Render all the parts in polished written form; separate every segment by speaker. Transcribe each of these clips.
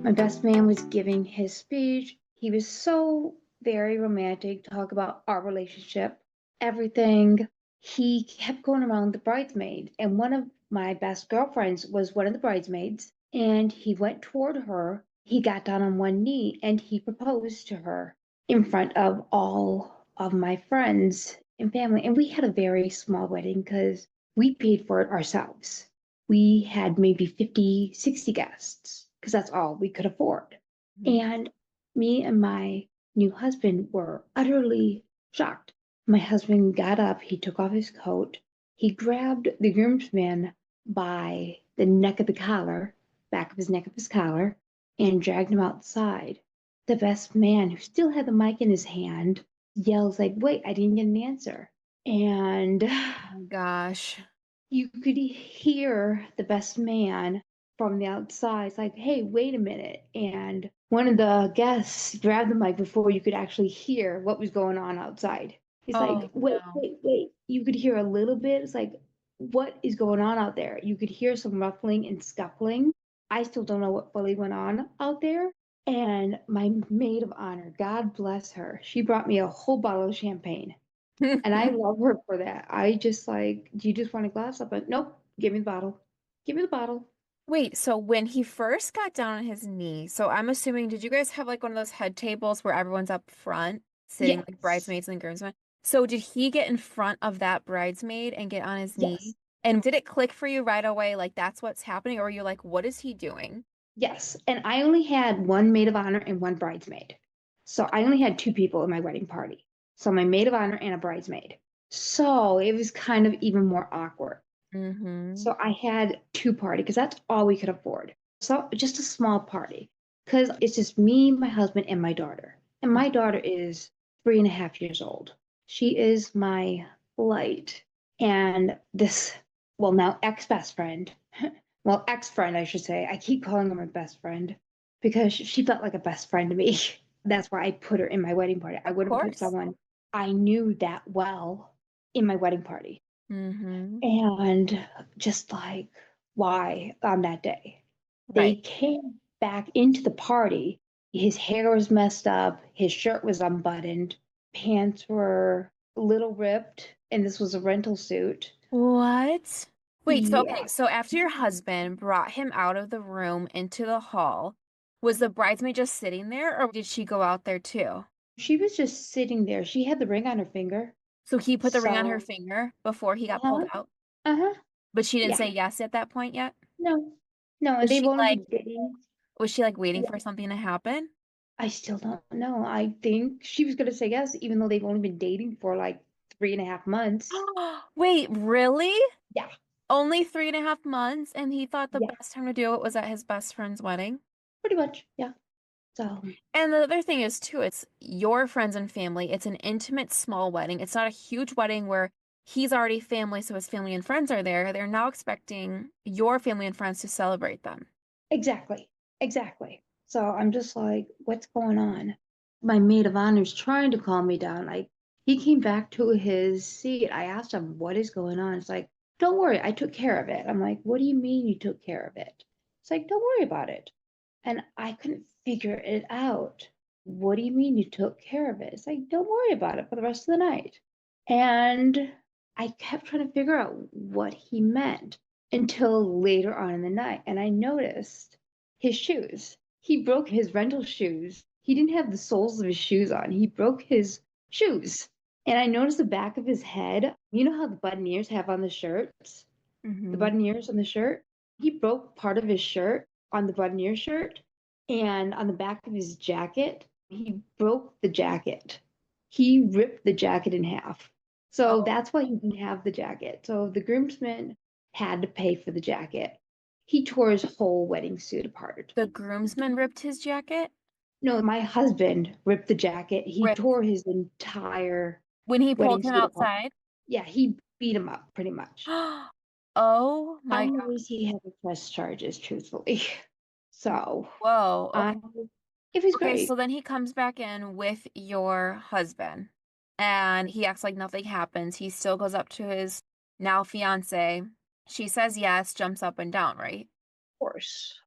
Speaker 1: My best man was giving his speech. He was so very romantic, talk about our relationship, everything. He kept going around the bridesmaid, and one of my best girlfriends was one of the bridesmaids, and he went toward her. He got down on one knee and he proposed to her in front of all of my friends and family. And we had a very small wedding because we paid for it ourselves. We had maybe 50, 60 guests because that's all we could afford.
Speaker 2: Mhm.
Speaker 1: And me and my new husband were utterly shocked. My husband got up, he took off his coat, he grabbed the groomsman by the neck of the collar, back of his neck of his collar, and dragged him outside. The best man, who still had the mic in his hand, yells like, "Wait, I didn't get an answer." And
Speaker 2: Oh my gosh.
Speaker 1: you could hear the best man from the outside. It's like, "Hey, wait a minute." And one of the guests grabbed the mic before you could actually hear what was going on outside. He's like,
Speaker 2: Oh
Speaker 1: "Wait,
Speaker 2: no.
Speaker 1: wait, wait." You could hear a little bit. It's like, what is going on out there? You could hear some ruffling and scuffling. I still don't know what fully went on out there. And my maid of honor, God bless her, she brought me a whole bottle of champagne. And I love her for that. I just like, "Do you just want a glass?" I'm like, "Nope, give me the bottle. Give me the bottle."
Speaker 2: Wait, so when he first got down on his knee, so I'm assuming, did you guys have like one of those head tables where everyone's up front, sitting like
Speaker 1: Yes.
Speaker 2: bridesmaids and groomsmen? So did he get in front of that bridesmaid and get on his knee?
Speaker 1: Yes.
Speaker 2: And did it click for you right away, like that's what's happening? Or were you like, what is he doing?
Speaker 1: Yes. And I only had one maid of honor and one bridesmaid. So I only had two people in my wedding party. So my maid of honor and a bridesmaid. So it was kind of even more awkward.
Speaker 2: Mm-hmm.
Speaker 1: So I had two party because that's all we could afford. So just a small party because it's just me, my husband, and my daughter. And my daughter is 3.5 years old. She is my light. And this, well, now ex best friend, well, ex friend, I should say. I keep calling her my best friend because she felt like a best friend to me. That's why I put her in my wedding party. I
Speaker 2: Of
Speaker 1: wouldn't put
Speaker 2: course.
Speaker 1: someone I knew that well in my wedding party.
Speaker 2: Mm-hmm.
Speaker 1: And just like, why on that day? They
Speaker 2: Right.
Speaker 1: came back into the party. His hair was messed up, his shirt was unbuttoned, pants were a little ripped, and this was a rental suit.
Speaker 2: What? Wait, so
Speaker 1: Yeah.
Speaker 2: okay, so after your husband brought him out of the room into the hall, was the bridesmaid just sitting there or did she go out there too?
Speaker 1: She was just sitting there. She had the ring on her finger.
Speaker 2: So he put the ring on her
Speaker 1: So,
Speaker 2: finger before he got pulled
Speaker 1: uh-huh,
Speaker 2: out,
Speaker 1: uh-huh,
Speaker 2: but she didn't
Speaker 1: yeah.
Speaker 2: say yes at that point yet?
Speaker 1: No, no, and
Speaker 2: Was
Speaker 1: they've
Speaker 2: she
Speaker 1: only
Speaker 2: like
Speaker 1: been dating.
Speaker 2: was she like waiting
Speaker 1: Yeah,
Speaker 2: for something to happen?
Speaker 1: I still don't know. I think she was gonna say yes, even though they've only been dating for like 3.5 months.
Speaker 2: Wait, really?
Speaker 1: Yeah,
Speaker 2: Only 3.5 months, and he thought the
Speaker 1: yeah,
Speaker 2: best time to do it was at his best friend's wedding?
Speaker 1: pretty much. Yeah. So
Speaker 2: And the other thing is too, it's your friends and family. It's an intimate, small wedding. It's not a huge wedding where he's already family, so his family and friends are there. They're now expecting your family and friends to celebrate them.
Speaker 1: exactly, exactly. So I'm just like, what's going on? My maid of honor's trying to calm me down. Like he came back to his seat. I asked him, what is going on? It's like, don't worry, I took care of it. I'm like, what do you mean you took care of it? It's like, don't worry about it. And I couldn't figure it out. What do you mean you took care of it? It's like, don't worry about it for the rest of the night. And I kept trying to figure out what he meant until later on in the night. And I noticed his shoes. He broke his rental shoes. He didn't have the soles of his shoes on. He broke his shoes. And I noticed the back of his head. You know how the button ears have on the shirts? The
Speaker 2: Hmm.
Speaker 1: button ears on the shirt? He broke part of his shirt on the button ear shirt. And on the back of his jacket, he broke the jacket. He ripped the jacket in half. So
Speaker 2: Oh,
Speaker 1: that's why he didn't have the jacket. So the groomsman had to pay for the jacket. He tore his whole wedding suit apart.
Speaker 2: the groomsman ripped his jacket?
Speaker 1: No, my husband ripped the jacket. He
Speaker 2: Ripped.
Speaker 1: tore his entire
Speaker 2: When he pulled
Speaker 1: wedding
Speaker 2: him
Speaker 1: suit apart.
Speaker 2: outside?
Speaker 1: Yeah, he beat him up pretty much.
Speaker 2: Oh
Speaker 1: I'm
Speaker 2: my God.
Speaker 1: amazed he had to press charges, truthfully. So,
Speaker 2: Whoa.
Speaker 1: I,
Speaker 2: Okay.
Speaker 1: it was
Speaker 2: Okay,
Speaker 1: great.
Speaker 2: so then he comes back in with your husband and he acts like nothing happens. He still goes up to his now fiance. She says yes, jumps up and down, right?
Speaker 1: Of course.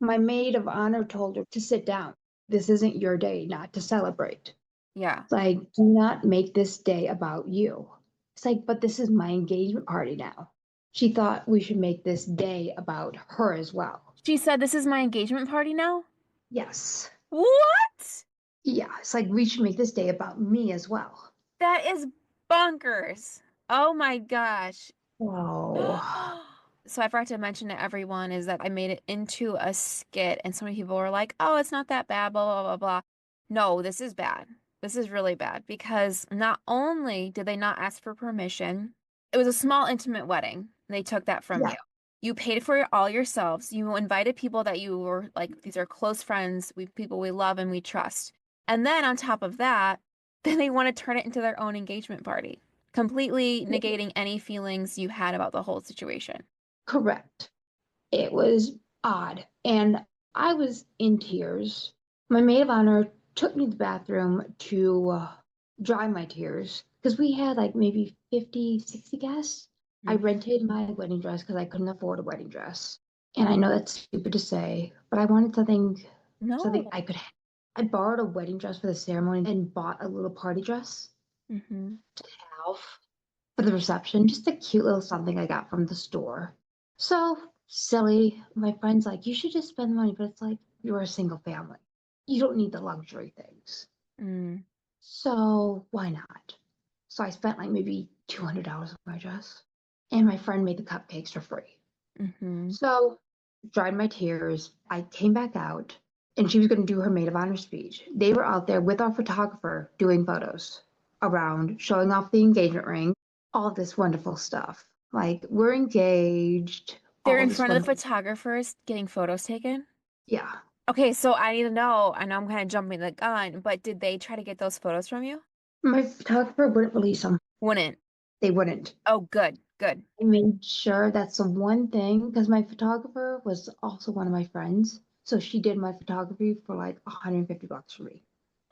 Speaker 1: My maid of honor told her to sit down. This isn't your day not to celebrate.
Speaker 2: Yeah.
Speaker 1: It's like, do not make this day about you. It's like, but this is my engagement party now. She thought we should make this day about her as well.
Speaker 2: She said, "This is my engagement party now."
Speaker 1: Yes.
Speaker 2: What?
Speaker 1: Yeah. It's like, we should make this day about me as well.
Speaker 2: That is bonkers. Oh my gosh.
Speaker 1: Oh,
Speaker 2: So I forgot to mention to everyone is that I made it into a skit, and so many people were like, "Oh, it's not that bad, blah, blah, blah, blah." No, this is bad. This is really bad because not only did they not ask for permission, it was a small, intimate wedding. They took that from
Speaker 1: yeah,
Speaker 2: you. You paid for it all yourselves. You invited people that you were like, these are close friends, people we love and we trust. And then on top of that, then they want to turn it into their own engagement party, completely negating any feelings you had about the whole situation.
Speaker 1: correct. It was odd. And I was in tears. My maid of honor took me to the bathroom to dry my tears because we had like maybe 50, 60 guests. I
Speaker 2: Mhm.
Speaker 1: rented my wedding dress because I couldn't afford a wedding dress. And I know that's stupid to say, but I wanted something
Speaker 2: No.
Speaker 1: I could have. I borrowed a wedding dress for the ceremony and bought a little party dress
Speaker 2: Hmm.
Speaker 1: to have for the reception, just a cute little something I got from the store. So silly. My friend's like, you should just spend the money, but it's like, you're a single family. You don't need the luxury things.
Speaker 2: Mm.
Speaker 1: So why not? So I spent like maybe $200 on my dress. And my friend made the cupcakes for free.
Speaker 2: Hmm.
Speaker 1: So dried my tears. I came back out and she was going to do her maid of honor speech. They were out there with our photographer doing photos around, showing off the engagement ring, all this wonderful stuff. Like, we're engaged,
Speaker 2: They're
Speaker 1: all
Speaker 2: in
Speaker 1: this
Speaker 2: front of the
Speaker 1: wonderful.
Speaker 2: photographers getting photos taken.
Speaker 1: Yeah.
Speaker 2: Okay, so I need to know, I know I'm kind of jumping the gun, but did they try to get those photos from you?
Speaker 1: My photographer wouldn't release them.
Speaker 2: Wouldn't.
Speaker 1: They wouldn't.
Speaker 2: Oh, good, good.
Speaker 1: I made sure that's the one thing because my photographer was also one of my friends. So she did my photography for like $150 for me.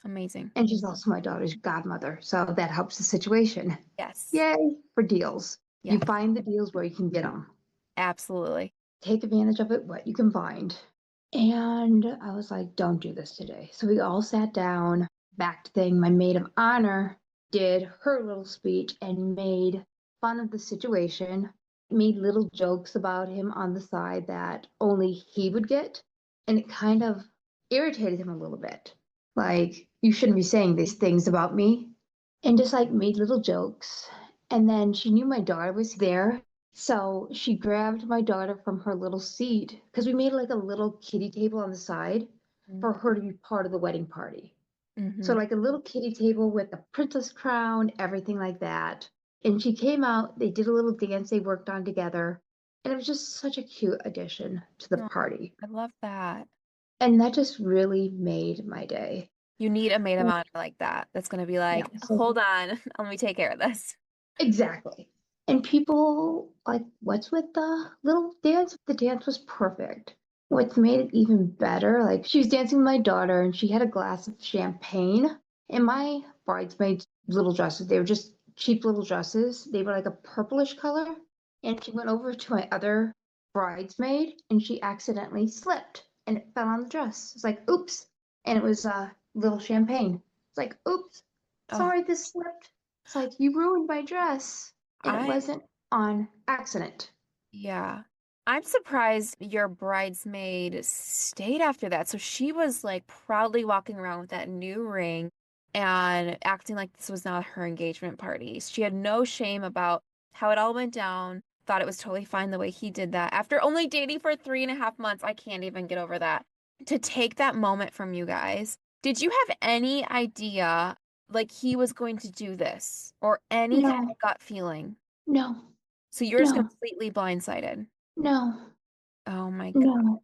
Speaker 2: Amazing.
Speaker 1: And she's also my daughter's godmother. So that helps the situation.
Speaker 2: Yes.
Speaker 1: Yay for deals. You
Speaker 2: Yes,
Speaker 1: find the deals where you can get them.
Speaker 2: absolutely.
Speaker 1: Take advantage of it, what you can find. And I was like, don't do this today. So we all sat down, back to thing. My maid of honor did her little speech and made fun of the situation, made little jokes about him on the side that only he would get. And it kind of irritated him a little bit. Like, you shouldn't be saying these things about me. And just like made little jokes. And then she knew my daughter was there. So she grabbed my daughter from her little seat because we made like a little kiddie table on the side for her to be part of the wedding party. So,
Speaker 2: Mm-hmm.
Speaker 1: like a little kiddie table with a princess crown, everything like that. And she came out, they did a little dance they worked on together. And it was just such a cute addition to the
Speaker 2: Oh,
Speaker 1: party.
Speaker 2: I love that.
Speaker 1: And that just really made my day.
Speaker 2: You need a maid of
Speaker 1: And
Speaker 2: honor like that. That's gonna be
Speaker 1: yeah,
Speaker 2: like,
Speaker 1: so
Speaker 2: hold on, let me take care of this.
Speaker 1: exactly. And people like, what's with the little dance? The dance was perfect. What's made it even better, like she was dancing with my daughter and she had a glass of champagne. And my bridesmaids' little dresses, they were just cheap little dresses. They were like a purplish color. And she went over to my other bridesmaid and she accidentally slipped and it fell on the dress. It's like, oops. And it was a little champagne. It's like, oops,
Speaker 2: Oh,
Speaker 1: sorry, this slipped. It's like, you ruined my dress. And it
Speaker 2: I
Speaker 1: wasn't on accident.
Speaker 2: yeah. I'm surprised your bridesmaid stayed after that. So she was like proudly walking around with that new ring and acting like this was not her engagement party. She had no shame about how it all went down, thought it was totally fine the way he did that. After only dating for 3.5 months, I can't even get over that. To take that moment from you guys, did you have any idea like he was going to do this or any kind
Speaker 1: No,
Speaker 2: of gut feeling?
Speaker 1: no,
Speaker 2: So you're just
Speaker 1: no,
Speaker 2: completely blindsided.
Speaker 1: no,
Speaker 2: Oh my God.
Speaker 1: no.